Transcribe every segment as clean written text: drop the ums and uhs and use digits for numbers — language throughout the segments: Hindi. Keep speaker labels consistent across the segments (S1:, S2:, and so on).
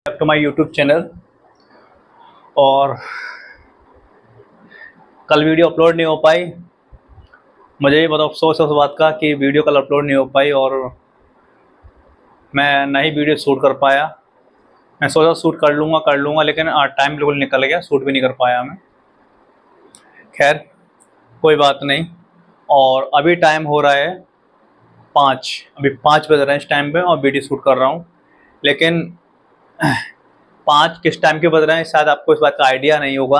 S1: Back to my YouTube channel. और कल वीडियो अपलोड नहीं हो पाई। मुझे भी बहुत अफसोस है उस बात का कि वीडियो कल अपलोड नहीं हो पाई और मैं नहीं वीडियो शूट कर पाया। मैं सोचा शूट कर लूँगा लेकिन टाइम बिल्कुल निकल गया, शूट भी नहीं कर पाया मैं। खैर कोई बात नहीं। और अभी टाइम हो रहा है 5, अभी 5 बज रहे हैं इस टाइम पे और वीडियो शूट कर रहा हूँ। लेकिन 5 किस टाइम के बज रहे हैं शायद आपको इस बात का आइडिया नहीं होगा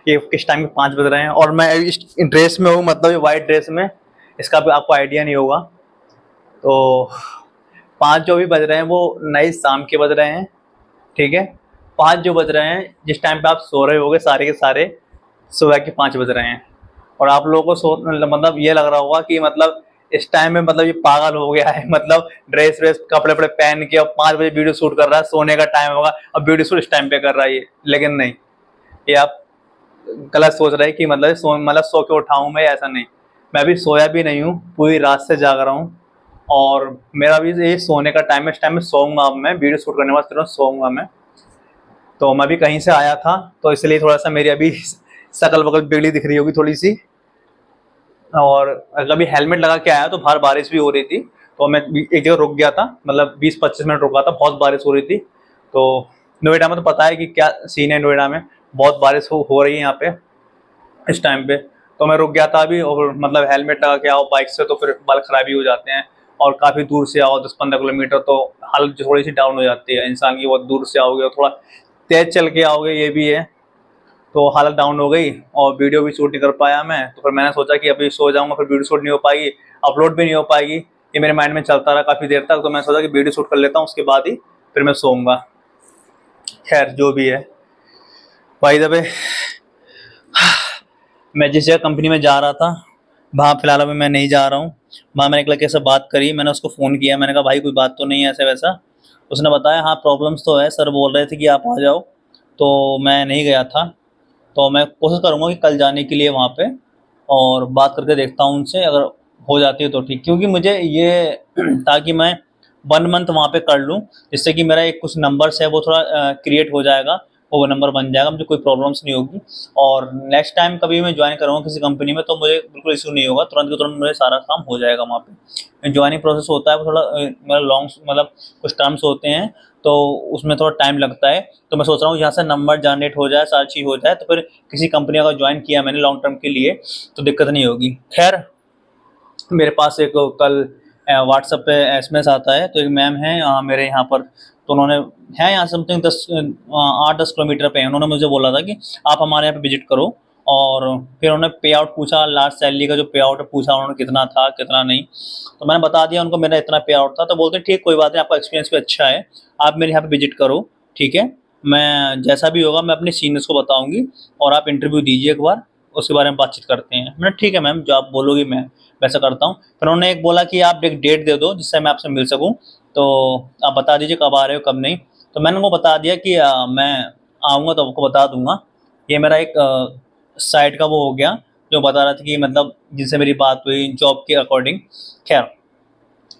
S1: ये किस टाइम के 5 बज रहे हैं और मैं इस ड्रेस में हूँ, मतलब ये वाइट ड्रेस में, इसका भी आपको आइडिया नहीं होगा। तो 5 जो भी बज रहे हैं वो नई शाम के बज रहे हैं, ठीक है। 5 जो बज रहे हैं जिस टाइम पे आप सो रहे होगे सारे के सारे, सुबह के 5 बज रहे हैं। और आप लोगों को मतलब ये लग रहा होगा कि मतलब इस टाइम में मतलब ये पागल हो गया है, मतलब ड्रेस व्रेस कपड़े वपड़े पहन के और 5 बजे वीडियो शूट कर रहा है, सोने का टाइम होगा अब वीडियो शूट इस टाइम पे कर रहा है ये। लेकिन नहीं, ये आप गलत सोच रहे हैं कि मतलब सो के उठाऊं मैं, ऐसा नहीं। मैं अभी सोया भी नहीं हूँ, पूरी रात से जाग रहा हूँ और मेरा भी ये सोने का टाइम है। इस टाइम में सोऊंगा, अब मैं वीडियो शूट करने वास्ते सोऊंगा मैं। तो मैं भी कहीं से आया था तो इसलिए थोड़ा सा मेरी अभी शकल वकल बिगड़ी दिख रही होगी थोड़ी सी। और अभी हेलमेट लगा के आया तो बाहर बारिश भी हो रही थी, तो मैं एक जगह रुक गया था, मतलब 20-25 मिनट रुका था, बहुत बारिश हो रही थी। तो नोएडा में तो पता है कि क्या सीन है, नोएडा में बहुत बारिश हो रही है यहाँ पे इस टाइम पे। तो मैं रुक गया था अभी, और मतलब हेलमेट लगा के आओ बाइक से तो फिर बाल खराबी हो जाते हैं। और काफ़ी दूर से आओ 10-15 किलोमीटर तो हालत थोड़ी सी डाउन हो जाती है इंसान की। बहुत दूर से आओगे और थोड़ा तेज चल के आओगे, ये भी है, तो हालत डाउन हो गई और वीडियो भी शूट नहीं कर पाया मैं। तो फिर मैंने सोचा कि अभी सो जाऊंगा, फिर वीडियो शूट नहीं हो पाएगी, अपलोड भी नहीं हो पाएगी। ये मेरे माइंड में चलता रहा काफ़ी देर तक, तो मैंने सोचा कि वीडियो शूट कर लेता हूँ, उसके बाद ही फिर मैं सोऊंगा। खैर जो भी है, भाई दबे मैं जिस जगह कंपनी में जा रहा था वहाँ फिलहाल अभी मैं नहीं जा रहा हूँ। वहाँ मैंने एक लड़के से बात करी, मैंने उसको फ़ोन किया, मैंने कहा भाई कोई बात तो नहीं है ऐसा वैसा। उसने बताया हाँ प्रॉब्लम्स तो है, सर बोल रहे थे कि आप आ जाओ, तो मैं नहीं गया था। तो मैं कोशिश करूँगा कि कल जाने के लिए वहाँ पे, और बात करके देखता हूँ उनसे, अगर हो जाती है तो ठीक। क्योंकि मुझे ये ताकि मैं 1 मंथ वहाँ पे कर लूँ, जिससे कि मेरा एक कुछ नंबर्स है वो थोड़ा क्रिएट हो जाएगा, वो नंबर बन जाएगा, मुझे कोई प्रॉब्लम्स नहीं होगी। और नेक्स्ट टाइम कभी मैं ज्वाइन करूँगा किसी कंपनी में तो मुझे बिल्कुल इशू नहीं होगा, तुरंत के तुरंत मुझे सारा काम हो जाएगा वहाँ पे। ज्वाइनिंग प्रोसेस होता है वो थोड़ा मतलब लॉन्ग, मतलब कुछ टर्म्स होते हैं तो उसमें थोड़ा टाइम लगता है। तो मैं सोच रहा हूँ यहाँ से नंबर जनरेट हो जाए, सारी चीज़ हो जाए, तो फिर किसी कंपनी अगर ज्वाइन किया मैंने लॉन्ग टर्म के लिए तो दिक्कत नहीं होगी। खैर मेरे पास एक कल व्हाट्सएप पे एसएमएस आता है, तो एक मैम है मेरे यहाँ पर, तो उन्होंने है यहाँ समथिंग 8-10 किलोमीटर पे है। उन्होंने मुझे बोला था कि आप हमारे यहाँ पे विजिट करो, और फिर उन्होंने पे आउट पूछा, लास्ट सैलरी का जो पे आउट है पूछा उन्होंने कितना था कितना नहीं। तो मैंने बता दिया उनको मेरा इतना पे आउट था। तो बोलते ठीक कोई बात नहीं, आपका एक्सपीरियंस भी अच्छा है, आप मेरे यहाँ पे विजिट करो, ठीक है। मैं जैसा भी होगा मैं अपने सीनियर्स को बताऊँगी और आप इंटरव्यू दीजिए एक बार, उसके बारे में बातचीत करते हैं। मैंने ठीक है मैम, जो आप बोलोगी मैं वैसा करता हूँ। फिर उन्होंने एक बोला कि आप एक डेट दे दो जिससे मैं आपसे मिल सकूँ, तो आप बता दीजिए कब आ रहे हो कब नहीं। तो मैंने उनको बता दिया कि मैं आऊँगा तो आपको बता दूंगा। ये मेरा एक साइड का वो हो गया, जो बता रहा था कि मतलब जिनसे मेरी बात हुई जॉब के अकॉर्डिंग। खैर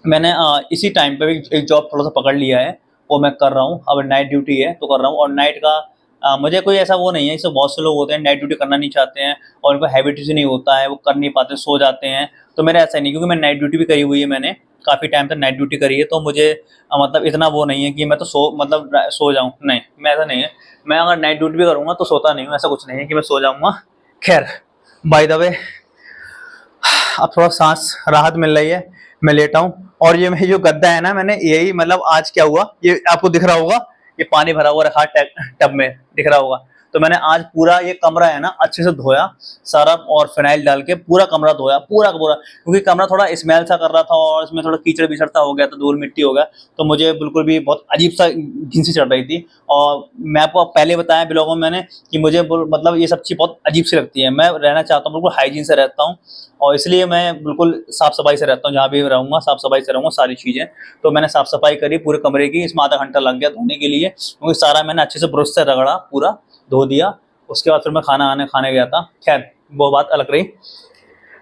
S1: मैंने इसी टाइम पे भी एक जॉब थोड़ा सा पकड़ लिया है, वो मैं कर रहा हूँ। अब नाइट ड्यूटी है तो कर रहा हूँ, और नाइट का मुझे कोई ऐसा वो नहीं है, जैसे बहुत से लोग होते हैं नाइट ड्यूटी करना नहीं चाहते हैं और उनको हैबिट ही नहीं होता है, वो कर नहीं पाते, सो जाते हैं। तो मेरा ऐसा नहीं, क्योंकि मैं नाइट ड्यूटी भी करी हुई है, मैंने काफ़ी टाइम तक नाइट ड्यूटी करी है, तो मुझे मतलब इतना वो नहीं है कि मैं तो सो जाऊँ, नहीं मैं ऐसा नहीं है। मैं अगर नाइट ड्यूटी भी करूँगा तो सोता नहीं हूँ, ऐसा कुछ नहीं है कि मैं सो जाऊँगा। खैर बाय द वे अब थोड़ा सांस राहत मिल रही है, मैं लेटा हूँ। और ये जो गद्दा है ना, मैंने यही मतलब आज क्या हुआ ये आपको दिख रहा होगा, ये पानी भरा हुआ रखा टब में, दिख रहा होगा। तो मैंने आज पूरा ये कमरा है ना अच्छे से धोया सारा, और फिनाइल डाल के पूरा कमरा धोया, पूरा का पूरा, क्योंकि कमरा थोड़ा स्मेल सा कर रहा था और इसमें थोड़ा कीचड़ बिछड़ता हो गया था, धूल मिट्टी हो गया, तो मुझे बिल्कुल भी बहुत अजीब सा घिन सी चढ़ रही थी। और मैं आपको पहले बताया ब्लॉगों में मैंने कि मुझे मतलब ये सब चीज़ बहुत अजीब सी लगती है। मैं रहना चाहता हूँ बिल्कुल हाइजीन से रहता हूँ, और इसलिए मैं बिल्कुल साफ़ सफाई से रहता हूँ, जहाँ भी रहूँगा साफ़ सफाई से रहूँगा सारी चीज़ें। तो मैंने साफ़ सफाई करी पूरे कमरे की, इसमें आधा घंटा लग गया धोने के लिए, क्योंकि सारा मैंने अच्छे से ब्रश से रगड़ा, पूरा धो दिया। उसके बाद फिर मैं खाने गया था। खैर वो बात अलग रही।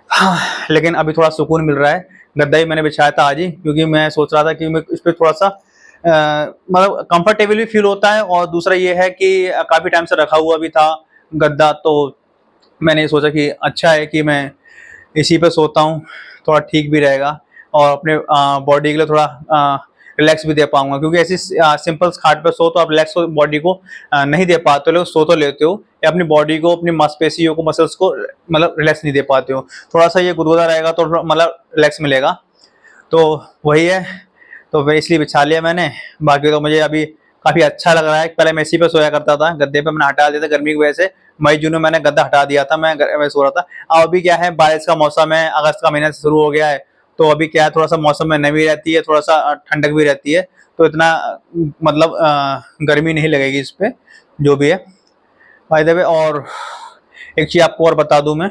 S1: हाँ, लेकिन अभी थोड़ा सुकून मिल रहा है। गद्दा ही मैंने बिछाया था आज ही, क्योंकि मैं सोच रहा था कि मैं इस पर थोड़ा सा मतलब कंफर्टेबल भी फील होता है, और दूसरा ये है कि काफ़ी टाइम से रखा हुआ भी था गद्दा, तो मैंने ये सोचा कि अच्छा है कि मैं इसी पे सोता हूँ, थोड़ा ठीक भी रहेगा और अपने बॉडी के लिए थोड़ा रिलैक्स भी दे पाऊंगा, क्योंकि ऐसी सिंपल खाट पे सो तो आप रिलैक्स बॉडी को नहीं दे पाते हो, सो तो लेते हो या अपनी बॉडी को, अपनी मांसपेशियों को, मसल्स को मतलब रिलैक्स नहीं दे पाते हो। थोड़ा सा ये गुदगुदा रहेगा तो मतलब रिलैक्स मिलेगा, तो वही है, तो फिर इसलिए बिछा लिया मैंने। बाकी तो मुझे अभी काफ़ी अच्छा लग रहा है। पहले मैं इसी पे सोया करता था, गद्दे पे मैंने हटा दिया था गर्मी की वजह से, मई जून में मैंने गद्दा हटा दिया था, मैं सो रहा था। अब अभी क्या है, बारिश का मौसम है, अगस्त का महीना शुरू हो गया है, तो अभी क्या है, थोड़ा सा मौसम में नमी रहती है, थोड़ा सा ठंडक भी रहती है, तो इतना मतलब गर्मी नहीं लगेगी इस पे, जो भी है। बाय द वे, और एक चीज़ आपको और बता दूं, मैं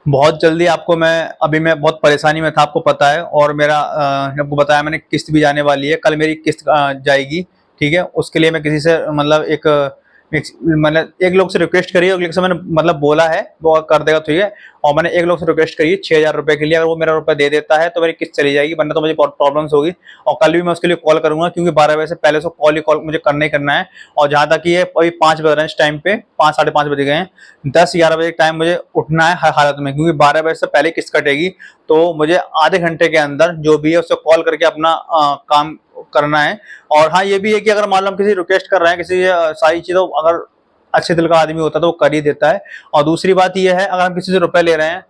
S1: बहुत जल्दी आपको मैं बहुत परेशानी में था, आपको पता है, और मेरा आपको बताया मैंने, किस्त भी जाने वाली है, कल मेरी किस्त जाएगी, ठीक है। उसके लिए मैं किसी से मतलब मतलब एक लोग से रिक्वेस्ट करी है, एक लोग से मैंने मतलब बोला है वो कर देगा, ठीक है। और मैंने एक लोग से रिक्वेस्ट करी है 6,000 रुपये के लिए, अगर वो मेरा रुपये दे देता है तो मेरी किस्त चली जाएगी, वरना तो मुझे बहुत प्रॉब्लम्स होगी। और कल भी मैं उसके लिए कॉल करूंगा, क्योंकि 12 बजे से पहले उसको कॉल मुझे करना ही करना है। और जहाँ तक कि ये अभी 5 बज रहे हैं इस टाइम पे, 5 साढ़े 5 बज गए हैं, 10-11 बजे टाइम मुझे उठना है हर हालत में, क्योंकि 12 बजे से पहले किस्त कटेगी। तो मुझे आधे घंटे के अंदर जो भी है उससे कॉल करके अपना काम करना है। और हाँ, ये भी है कि अगर मान लो हम किसी रिक्वेस्ट कर रहे हैं, किसी सारी चीज़ों, अगर अच्छे दिल का आदमी होता है तो वो कर ही देता है। और दूसरी बात ये है, अगर हम किसी से रुपए ले रहे हैं,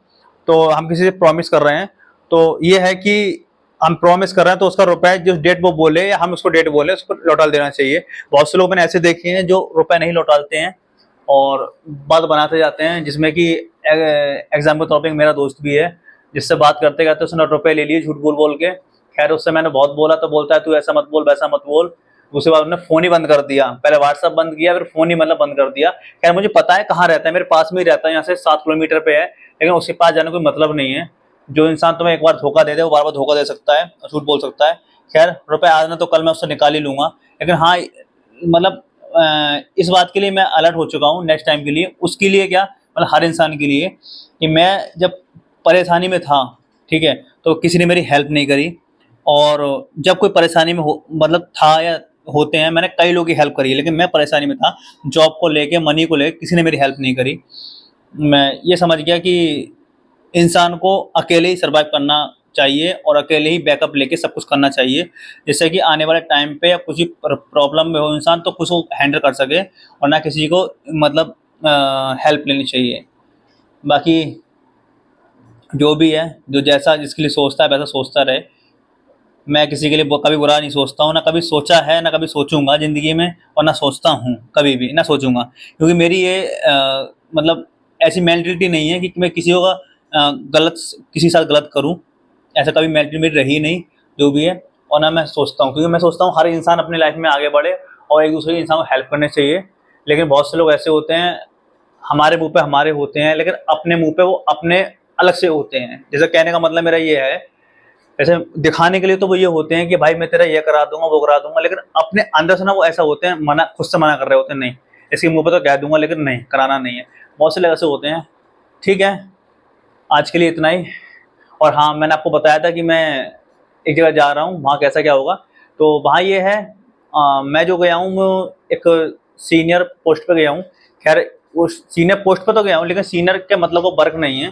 S1: तो हम किसी से प्रॉमिस कर रहे हैं, तो ये है कि हम प्रॉमिस कर रहे हैं तो उसका रुपए जिस डेट वो बोले या हम उसको डेट बोले उसको लौटा देना चाहिए। बहुत से लोग मैंने ऐसे देखे हैं जो रुपए नहीं लौटाते हैं और बात बनाते जाते हैं, जिसमें कि एग्जाम्पल तौर पर एक मेरा दोस्त भी है, जिससे बात करते करते उसने रुपए ले लिए झूठ बोल बोल के। खैर उससे मैंने बहुत बोला, तो बोलता है तू ऐसा मत बोल, वैसा मत बोल। उसके बाद उसने फोन ही बंद कर दिया, पहले व्हाट्सएप बंद किया, फिर फोन ही मतलब बंद कर दिया। खैर मुझे पता है कहाँ रहता है, मेरे पास में ही रहता है, यहाँ से 7 किलोमीटर पे है, लेकिन उसके पास जाने कोई मतलब नहीं है। जो इंसान तुम्हें एक बार धोखा दे दे वो बार बार धोखा दे सकता है, झूठ बोल सकता है। खैर रुपए आज ना तो कल मैं उससे निकाल ही लूंगा, लेकिन हाँ मतलब इस बात के लिए मैं अलर्ट हो चुका हूँ नेक्स्ट टाइम के लिए, उसके लिए क्या मतलब हर इंसान के लिए, कि मैं जब परेशानी में था, ठीक है, तो किसी ने मेरी हेल्प नहीं करी। और जब कोई परेशानी में हो मतलब था या होते हैं, मैंने कई लोगों की हेल्प करी है, लेकिन मैं परेशानी में था, जॉब को लेके, मनी को लेके किसी ने मेरी हेल्प नहीं करी। मैं ये समझ गया कि इंसान को अकेले ही सर्वाइव करना चाहिए और अकेले ही बैकअप लेके सब कुछ करना चाहिए, जिससे कि आने वाले टाइम पे या कुछ भी प्रॉब्लम में हो इंसान तो खुद को हैंडल कर सके, और ना किसी को मतलब हेल्प लेनी चाहिए। बाकी जो भी है, जो जैसा जिसके लिए सोचता है वैसा सोचता रहे। मैं किसी के लिए कभी बुरा नहीं सोचता हूँ, ना कभी सोचा है, ना कभी सोचूंगा ज़िंदगी में, और ना सोचता हूँ कभी भी, ना सोचूंगा, क्योंकि मेरी ये मतलब ऐसी मेंटलिटी नहीं है कि मैं किसी का गलत किसी के साथ गलत करूँ। ऐसा कभी मेंटलिटी मेरी रही नहीं, जो भी है। और ना मैं सोचता हूँ, क्योंकि मैं सोचता हूँ हर इंसान अपनी लाइफ में आगे बढ़े और एक दूसरे इंसान को हेल्प करनी चाहिए। लेकिन बहुत से लोग ऐसे होते हैं, हमारे मुंह पे हमारे होते हैं, लेकिन अपने मुंह पे वो अपने अलग से होते हैं। जैसे कहने का मतलब मेरा ये है, ऐसे दिखाने के लिए तो वो ये होते हैं कि भाई मैं तेरा ये करा दूंगा वो करा दूंगा, लेकिन अपने अंदर से ना वो ऐसा होते हैं, मना खुद से मना कर रहे होते हैं, नहीं इसके मुंह पे तो कह दूंगा लेकिन नहीं कराना नहीं है। बहुत से लोग ऐसे होते हैं। ठीक है, आज के लिए इतना ही। और हाँ, मैंने आपको बताया था कि मैं एक जगह जा रहा हूँ, वहाँ कैसा क्या होगा। तो वहाँ ये है, मैं जो गया हूँ वो एक सीनियर पोस्ट पे गया हूँ। खैर वो सीनियर पोस्ट पे तो गया हूँ, लेकिन सीनियर के मतलब वो वर्क नहीं है,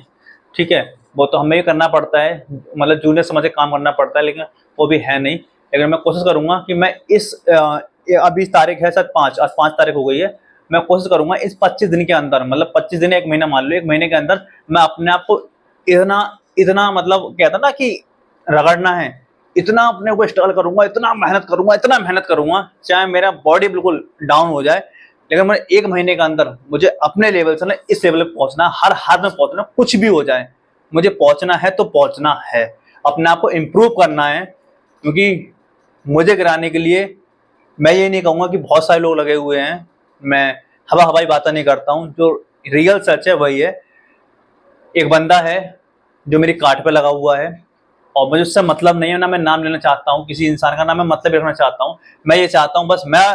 S1: ठीक है, वो तो हमें ही करना पड़ता है, मतलब जूनियर समझ के काम करना पड़ता है, लेकिन वो भी है नहीं। लेकिन मैं कोशिश करूँगा कि मैं अभी तारीख है शायद 5, आज 5 तारीख हो गई है। मैं कोशिश करूँगा इस 25 दिन के अंदर, मतलब 25 दिन 1 महीना मान लो, 1 महीने के अंदर मैं अपने आप को इतना इतना मतलब कहता ना कि रगड़ना है, इतना अपने को स्ट्रगल करूँगा, इतना मेहनत करूँगा, इतना मेहनत करूँगा, चाहे मेरा बॉडी बिल्कुल डाउन हो जाए, लेकिन मैं 1 महीने के अंदर मुझे अपने लेवल से ना इस लेवल पे पहुँचना है, हर हाथ में पहुँचना, कुछ भी हो जाए मुझे पहुँचना है तो पहुँचना है, अपने आप को इम्प्रूव करना है। क्योंकि मुझे गिराने के लिए मैं ये नहीं कहूँगा कि बहुत सारे लोग लगे हुए हैं, मैं हवा हवाई बातें नहीं करता हूँ, जो रियल सच है वही है। एक बंदा है जो मेरी काट पे लगा हुआ है, और मुझे उससे मतलब नहीं है, ना मैं नाम लेना चाहता हूँ किसी इंसान का, ना मैं मतलब रखना चाहता हूँ। मैं ये चाहता हूँ बस मैं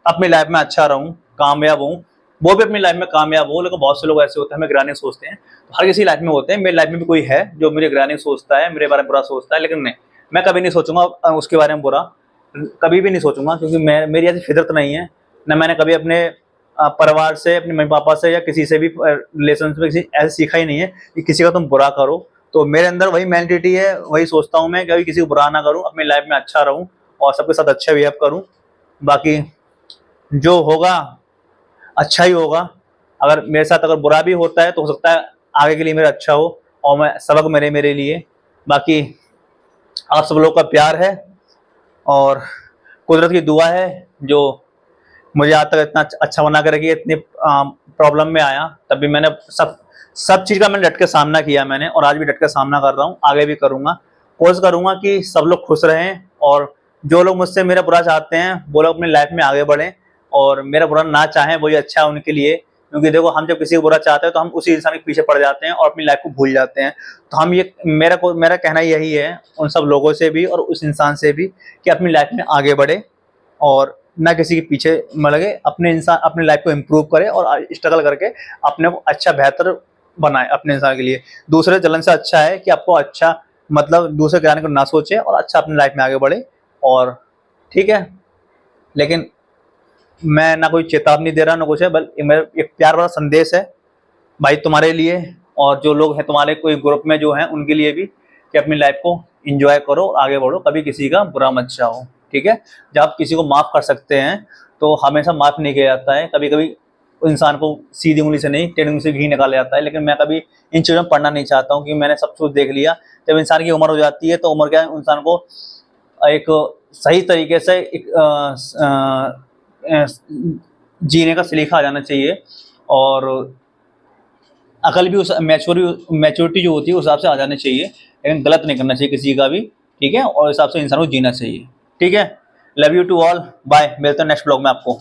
S1: अपनी लाइफ में अच्छा रहूँ, कामयाब हूँ, वो भी अपनी लाइफ में कामयाब हो। लेकिन बहुत से लोग ऐसे होते हैं हमें गिराने की सोचते हैं, तो हर किसी लाइफ में होते हैं, मेरी लाइफ में भी कोई है जो मुझे गिराने की सोचता है, मेरे बारे में बुरा सोचता है, लेकिन नहीं, मैं कभी नहीं सोचूंगा उसके बारे में बुरा, कभी भी नहीं सोचूंगा, क्योंकि मेरी ऐसी फितरत नहीं है। ना मैंने कभी अपने परिवार से, अपने मम्मी पापा से या किसी से भी रिलेशन में किसी ऐसे सीखा ही नहीं है कि किसी का तुम बुरा करो। तो मेरे अंदर वही मेंटेलिटी है, वही सोचता हूँ मैं, कभी किसी को बुरा ना करूँ, अपनी लाइफ में अच्छा रहूँ और सबके साथ अच्छा बिहेव करूँ। बाकी जो होगा अच्छा ही होगा। अगर मेरे साथ अगर बुरा भी होता है तो हो सकता है आगे के लिए मेरा अच्छा हो और मैं सबक मेरे मेरे लिए। बाकी आप सब लोग का प्यार है और कुदरत की दुआ है जो मुझे आज तक इतना अच्छा बना के रखी है। इतनी प्रॉब्लम में आया तब भी मैंने सब चीज़ का मैंने डट के सामना किया मैंने, और आज भी डट के सामना कर रहा हूँ, आगे भी करूँगा। कोशिश करूँगा कि सब लोग खुश रहें और जो लोग मुझसे मेरा बुरा चाहते हैं वो लोग अपनी लाइफ में आगे बढ़ें, और मेरा बुरा ना चाहें वही अच्छा है उनके लिए। क्योंकि देखो, हम जब किसी को बुरा चाहते हैं तो हम उसी इंसान के पीछे पड़ जाते हैं और अपनी लाइफ को भूल जाते हैं। तो हम ये मेरा कहना यही है उन सब लोगों से भी और उस इंसान से भी कि अपनी लाइफ में आगे बढ़े और ना किसी के पीछे में लगे, अपने इंसान अपनी लाइफ को इम्प्रूव करे और स्ट्रगल करके अपने को अच्छा बेहतर बनाए अपने इंसान के लिए। दूसरे जलन से अच्छा है कि आपको अच्छा, मतलब दूसरे गिराने को ना सोचे और अच्छा अपनी लाइफ में आगे बढ़े। और ठीक है, लेकिन मैं ना कोई चेतावनी दे रहा ना कुछ है, बल्कि मेरा एक प्यार भरा संदेश है भाई तुम्हारे लिए और जो लोग हैं तुम्हारे कोई ग्रुप में जो हैं उनके लिए भी, कि अपनी लाइफ को एंजॉय करो, आगे बढ़ो, कभी किसी का बुरा मत चाहो। ठीक है, जब आप किसी को माफ़ कर सकते हैं तो हमेशा माफ़ नहीं किया जाता है। कभी कभी इंसान को सीधी उंगली से नहीं, टेढ़ी उंगली से घी निकाला जाता है। लेकिन मैं कभी इन चीज़ों में पढ़ना नहीं चाहता हूँ, क्योंकि मैंने सब कुछ देख लिया। जब इंसान की उम्र हो जाती है तो उम्र क्या है, इंसान को एक सही तरीके से एक जीने का सलीका आ जाना चाहिए और अकल भी, उस मैच्योरिटी जो होती है उस हिसाब से आ जानी चाहिए। लेकिन गलत नहीं करना चाहिए किसी का भी, ठीक है, और इस हिसाब से इंसान को जीना चाहिए। ठीक है, love you to all, bye, मिलते हैं नेक्स्ट ब्लॉग में आपको।